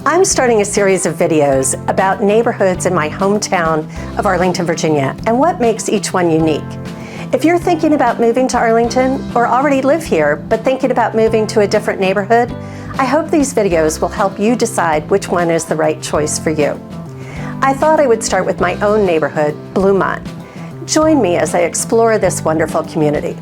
I'm starting a series of videos about neighborhoods in my hometown of Arlington, Virginia, and what makes each one unique. If you're thinking about moving to Arlington or already live here but thinking about moving to a different neighborhood, I hope these videos will help you decide which one is the right choice for you. I thought I would start with my own neighborhood, Bluemont. Join me as I explore this wonderful community.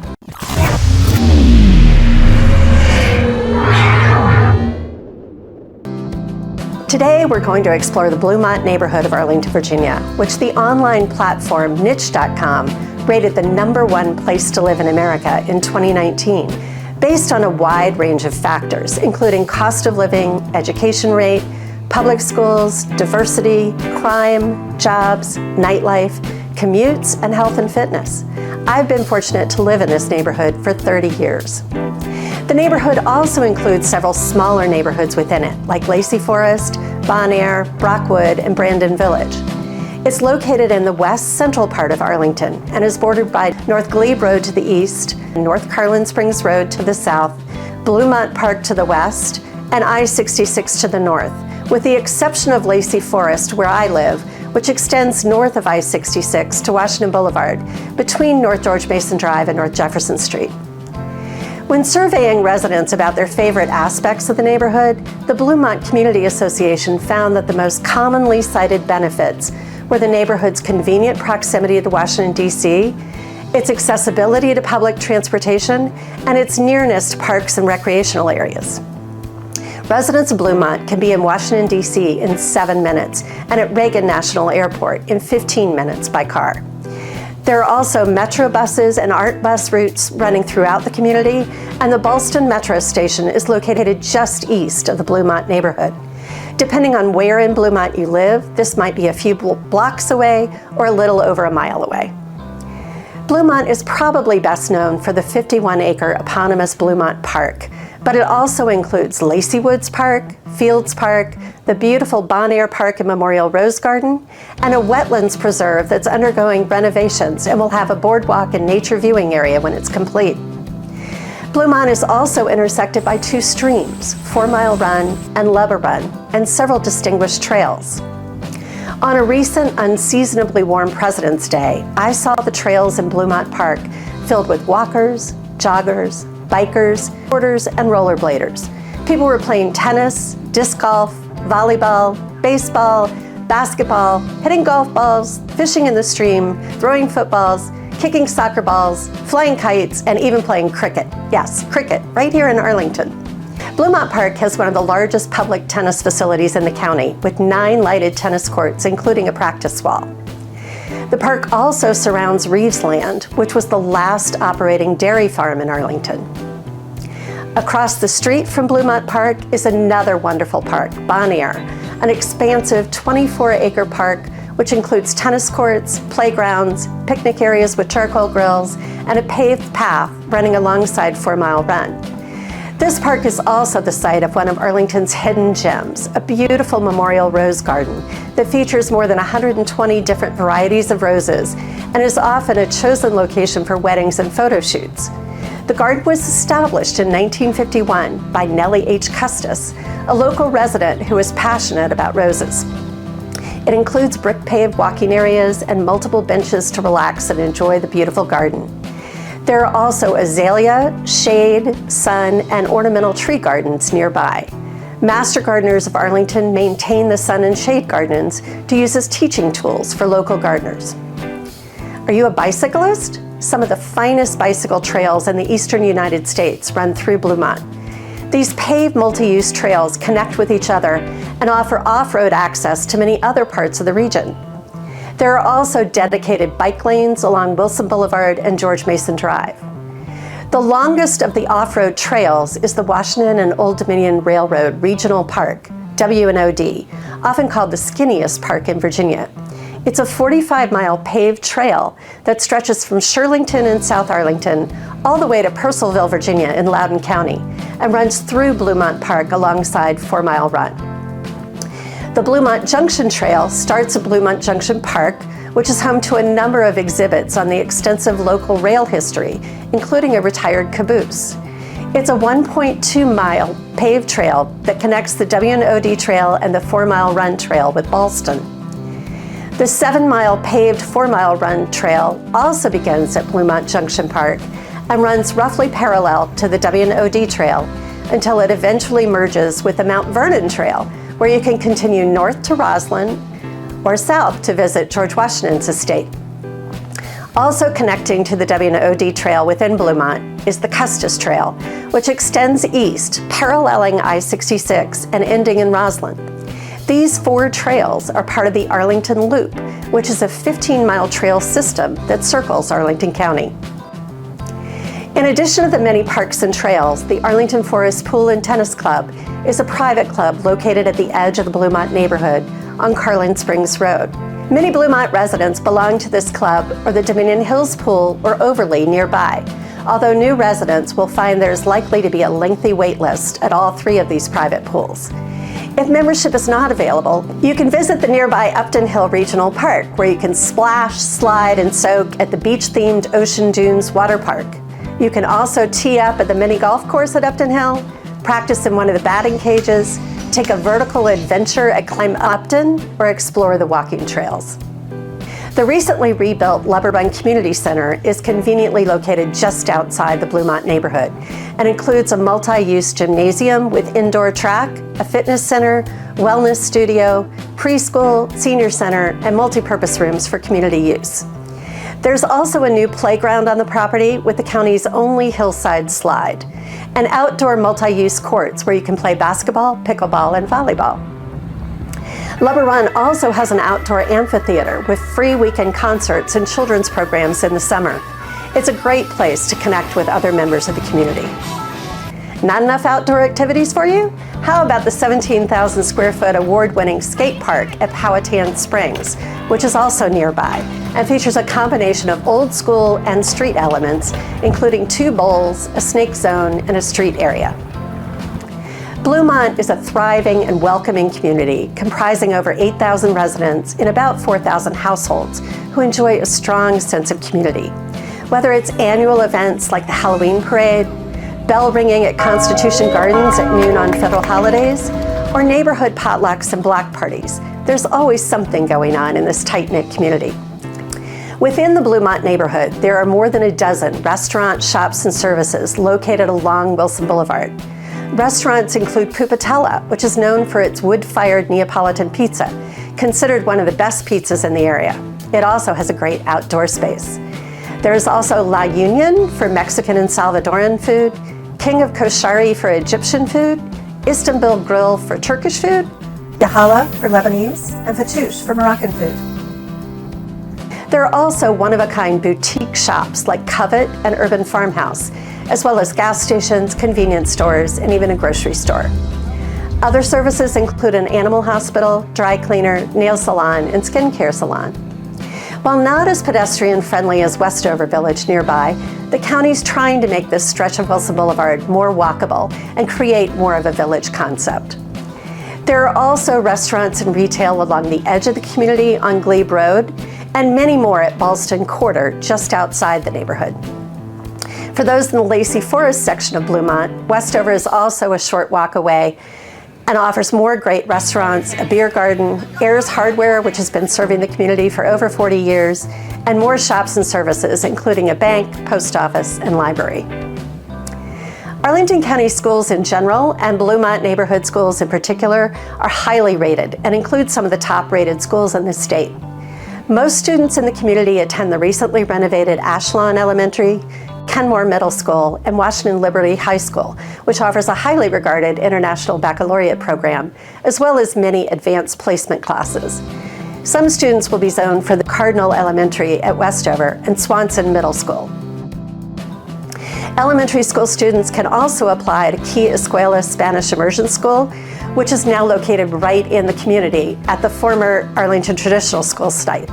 Today, we're going to explore the Bluemont neighborhood of Arlington, Virginia, which the online platform niche.com rated the #1 place to live in America in 2019, based on a wide range of factors, including cost of living, education rate, public schools, diversity, crime, jobs, nightlife, commutes, and health and fitness. I've been fortunate to live in this neighborhood for 30 years. The neighborhood also includes several smaller neighborhoods within it, like Lacey Forest, Bon Air, Brockwood, and Brandon Village. It's located in the west central part of Arlington and is bordered by North Glebe Road to the east, North Carlin Springs Road to the south, Bluemont Park to the west, and I-66 to the north, with the exception of Lacey Forest, where I live, which extends north of I-66 to Washington Boulevard, between North George Mason Drive and North Jefferson Street. When surveying residents about their favorite aspects of the neighborhood, the Bluemont Community Association found that the most commonly cited benefits were the neighborhood's convenient proximity to Washington, D.C., its accessibility to public transportation, and its nearness to parks and recreational areas. Residents of Bluemont can be in Washington, D.C. in 7 minutes and at Reagan National Airport in 15 minutes by car. There are also metro buses and ART bus routes running throughout the community, and the Ballston Metro Station is located just east of the Bluemont neighborhood. Depending on where in Bluemont you live, this might be a few blocks away or a little over a mile away. Bluemont is probably best known for the 51-acre eponymous Bluemont Park, but it also includes Lacey Woods Park, Fields Park, the beautiful Bon Air Park and Memorial Rose Garden, and a wetlands preserve that's undergoing renovations and will have a boardwalk and nature viewing area when it's complete. Bluemont is also intersected by 2 streams, 4 Mile Run and Lubber Run, and several distinguished trails. On a recent unseasonably warm President's Day, I saw the trails in Bluemont Park filled with walkers, joggers, bikers, boarders, and rollerbladers. People were playing tennis, disc golf, volleyball, baseball, basketball, hitting golf balls, fishing in the stream, throwing footballs, kicking soccer balls, flying kites, and even playing cricket. Yes, cricket, right here in Arlington. Bluemont Park has one of the largest public tennis facilities in the county, with 9 lighted tennis courts, including a practice wall. The park also surrounds Reeves Land, which was the last operating dairy farm in Arlington. Across the street from Bluemont Park is another wonderful park, Bon Air, an expansive 24-acre park which includes tennis courts, playgrounds, picnic areas with charcoal grills, and a paved path running alongside 4 Mile Run. This park is also the site of one of Arlington's hidden gems, a beautiful memorial rose garden that features more than 120 different varieties of roses and is often a chosen location for weddings and photo shoots. The garden was established in 1951 by Nellie H. Custis, a local resident who is passionate about roses. It includes brick-paved walking areas and multiple benches to relax and enjoy the beautiful garden. There are also azalea, shade, sun, and ornamental tree gardens nearby. Master gardeners of Arlington maintain the sun and shade gardens to use as teaching tools for local gardeners. Are you a bicyclist? Some of the finest bicycle trails in the eastern United States run through Bluemont. These paved multi-use trails connect with each other and offer off-road access to many other parts of the region. There are also dedicated bike lanes along Wilson Boulevard and George Mason Drive. The longest of the off-road trails is the Washington and Old Dominion Railroad Regional Park, W&OD, often called the skinniest park in Virginia. It's a 45-mile paved trail that stretches from Shirlington in South Arlington all the way to Purcellville, Virginia in Loudoun County, and runs through Bluemont Park alongside 4 Mile Run. The Bluemont Junction Trail starts at Bluemont Junction Park, which is home to a number of exhibits on the extensive local rail history, including a retired caboose. It's a 1.2-mile paved trail that connects the W&OD Trail and the 4-mile run trail with Ballston. The 7-mile paved 4-mile run trail also begins at Bluemont Junction Park and runs roughly parallel to the W&OD Trail until it eventually merges with the Mount Vernon Trail, where you can continue north to Roslyn or south to visit George Washington's estate. Also connecting to the W&OD Trail within Bluemont is the Custis Trail, which extends east, paralleling I-66 and ending in Roslyn. These 4 trails are part of the Arlington Loop, which is a 15-mile trail system that circles Arlington County. In addition to the many parks and trails, the Arlington Forest Pool and Tennis Club is a private club located at the edge of the Bluemont neighborhood on Carlin Springs Road. Many Bluemont residents belong to this club or the Dominion Hills Pool or Overlea nearby, although new residents will find there's likely to be a lengthy wait list at all 3 of these private pools. If membership is not available, you can visit the nearby Upton Hill Regional Park, where you can splash, slide, and soak at the beach-themed Ocean Dunes Water Park. You can also tee up at the mini golf course at Upton Hill, practice in one of the batting cages, take a vertical adventure at Climb Upton, or explore the walking trails. The recently rebuilt Lubberbun Community Center is conveniently located just outside the Bluemont neighborhood and includes a multi-use gymnasium with indoor track, a fitness center, wellness studio, preschool, senior center, and multi-purpose rooms for community use. There's also a new playground on the property with the county's only hillside slide, and outdoor multi-use courts where you can play basketball, pickleball, and volleyball. Lubber Run also has an outdoor amphitheater with free weekend concerts and children's programs in the summer. It's a great place to connect with other members of the community. Not enough outdoor activities for you? How about the 17,000 square foot award-winning skate park at Powhatan Springs, which is also nearby and features a combination of old school and street elements, including 2 bowls, a snake zone, and a street area. Bluemont is a thriving and welcoming community comprising over 8,000 residents in about 4,000 households who enjoy a strong sense of community. Whether it's annual events like the Halloween Parade, bell ringing at Constitution Gardens at noon on federal holidays, or neighborhood potlucks and block parties, there's always something going on in this tight-knit community. Within the Bluemont neighborhood, there are more than a dozen restaurants, shops, and services located along Wilson Boulevard. Restaurants include Pupatella, which is known for its wood-fired Neapolitan pizza, considered one of the best pizzas in the area. It also has a great outdoor space. There is also La Union for Mexican and Salvadoran food, King of Koshari for Egyptian food, Istanbul Grill for Turkish food, Yahala for Lebanese, and Fatouche for Moroccan food. There are also one-of-a-kind boutique shops like Covet and Urban Farmhouse, as well as gas stations, convenience stores, and even a grocery store. Other services include an animal hospital, dry cleaner, nail salon, and skincare salon. While not as pedestrian-friendly as Westover Village nearby, the county's trying to make this stretch of Wilson Boulevard more walkable and create more of a village concept. There are also restaurants and retail along the edge of the community on Glebe Road, and many more at Ballston Quarter, just outside the neighborhood. For those in the Lacey Forest section of Bluemont, Westover is also a short walk away and offers more great restaurants, a beer garden, Ayers Hardware, which has been serving the community for over 40 years, and more shops and services, including a bank, post office, and library. Arlington County schools in general, and Bluemont neighborhood schools in particular, are highly rated and include some of the top-rated schools in the state. Most students in the community attend the recently renovated Ashlawn Elementary, Kenmore Middle School, and Washington Liberty High School, which offers a highly regarded international baccalaureate program, as well as many advanced placement classes. Some students will be zoned for the Cardinal Elementary at Westover and Swanson Middle School. Elementary school students can also apply to Key Escuela Spanish Immersion School, which is now located right in the community at the former Arlington Traditional School site.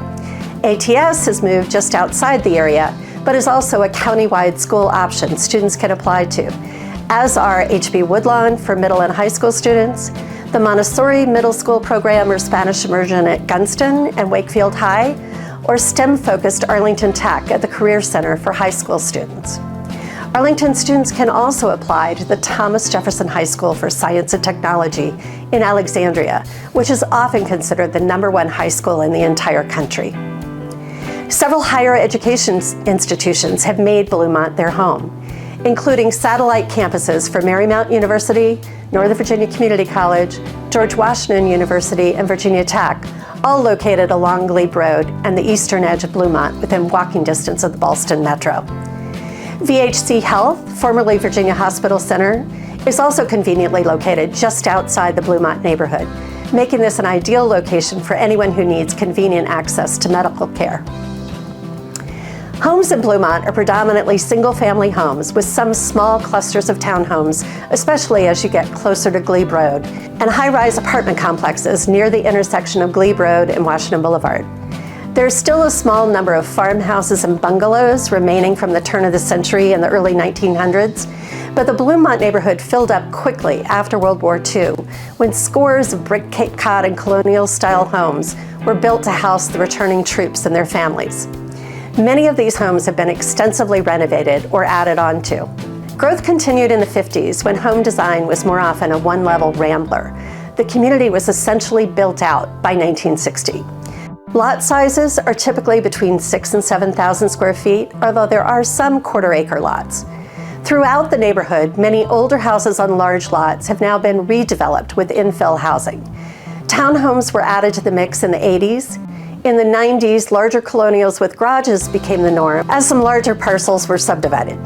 ATS has moved just outside the area, but is also a county-wide school option students can apply to, as are HB Woodlawn for middle and high school students, the Montessori Middle School program or Spanish Immersion at Gunston and Wakefield High, or STEM-focused Arlington Tech at the Career Center for high school students. Arlington students can also apply to the Thomas Jefferson High School for Science and Technology in Alexandria, which is often considered the #1 high school in the entire country. Several higher education institutions have made Bluemont their home, including satellite campuses for Marymount University, Northern Virginia Community College, George Washington University, and Virginia Tech, all located along Glebe Road and the eastern edge of Bluemont within walking distance of the Ballston Metro. VHC Health, formerly Virginia Hospital Center, is also conveniently located just outside the Bluemont neighborhood, making this an ideal location for anyone who needs convenient access to medical care. Homes in Bluemont are predominantly single-family homes with some small clusters of townhomes, especially as you get closer to Glebe Road, and high-rise apartment complexes near the intersection of Glebe Road and Washington Boulevard. There's still a small number of farmhouses and bungalows remaining from the turn of the century in the early 1900s, but the Bluemont neighborhood filled up quickly after World War II, when scores of brick Cape Cod and colonial-style homes were built to house the returning troops and their families. Many of these homes have been extensively renovated or added on to. Growth continued in the 50s when home design was more often a one-level rambler. The community was essentially built out by 1960. Lot sizes are typically between 6,000 and 7,000 square feet, although there are some quarter-acre lots. Throughout the neighborhood, many older houses on large lots have now been redeveloped with infill housing. Townhomes were added to the mix in the 80s. In the 90s, larger colonials with garages became the norm as some larger parcels were subdivided.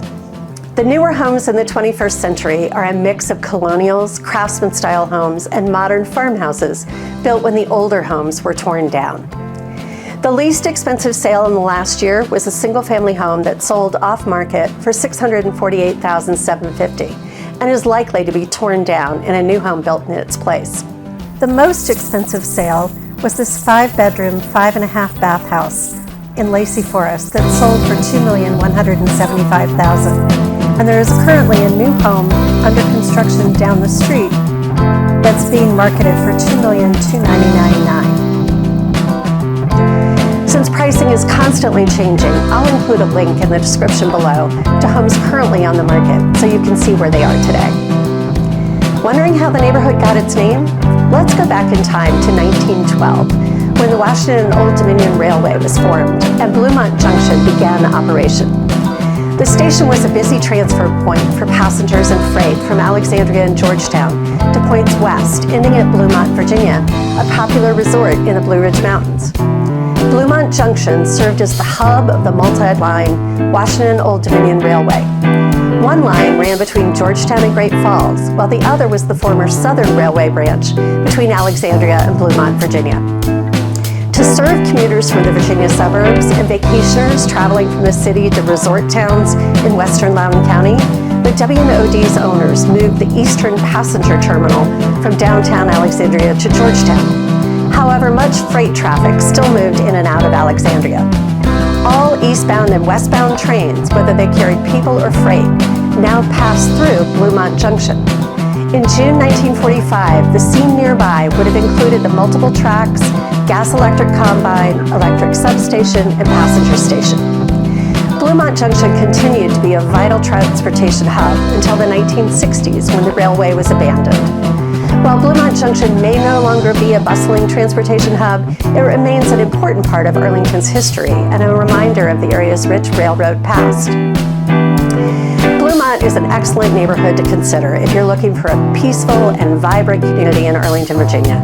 The newer homes in the 21st century are a mix of colonials, craftsman-style homes, and modern farmhouses built when the older homes were torn down. The least expensive sale in the last year was a single-family home that sold off-market for $648,750 and is likely to be torn down and a new home built in its place. The most expensive sale was this 5-bedroom, 5.5-bath house in Lacey Forest that sold for $2,175,000. And there is currently a new home under construction down the street that's being marketed for $2,299,900. Since pricing is constantly changing, I'll include a link in the description below to homes currently on the market so you can see where they are today. Wondering how the neighborhood got its name? Let's go back in time to 1912, when the Washington and Old Dominion Railway was formed and Bluemont Junction began operation. The station was a busy transfer point for passengers and freight from Alexandria and Georgetown to points west, ending at Bluemont, Virginia, a popular resort in the Blue Ridge Mountains. Bluemont Junction served as the hub of the multi-line Washington and Old Dominion Railway. One line ran between Georgetown and Great Falls, while the other was the former Southern Railway branch between Alexandria and Bluemont, Virginia. To serve commuters from the Virginia suburbs and vacationers traveling from the city to resort towns in western Loudoun County, the W&OD's owners moved the eastern passenger terminal from downtown Alexandria to Georgetown. However, much freight traffic still moved in and out of Alexandria. All eastbound and westbound trains, whether they carried people or freight, now pass through Bluemont Junction. In June 1945, the scene nearby would have included the multiple tracks, gas-electric combine, electric substation, and passenger station. Bluemont Junction continued to be a vital transportation hub until the 1960s when the railway was abandoned. While Bluemont Junction may no longer be a bustling transportation hub, it remains an important part of Arlington's history and a reminder of the area's rich railroad past. Bluemont is an excellent neighborhood to consider if you're looking for a peaceful and vibrant community in Arlington, Virginia.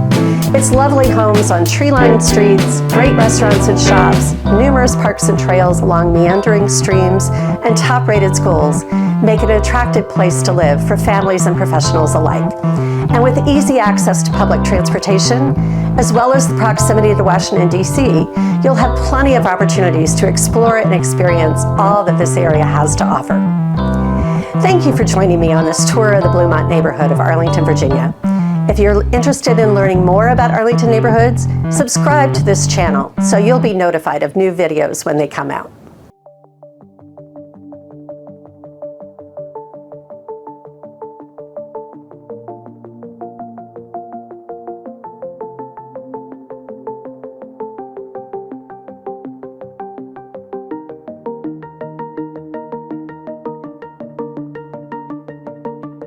Its lovely homes on tree-lined streets, great restaurants and shops, numerous parks and trails along meandering streams, and top-rated schools make it an attractive place to live for families and professionals alike. And with easy access to public transportation, as well as the proximity to Washington, D.C., you'll have plenty of opportunities to explore and experience all that this area has to offer. Thank you for joining me on this tour of the Bluemont neighborhood of Arlington, Virginia. If you're interested in learning more about Arlington neighborhoods, subscribe to this channel so you'll be notified of new videos when they come out.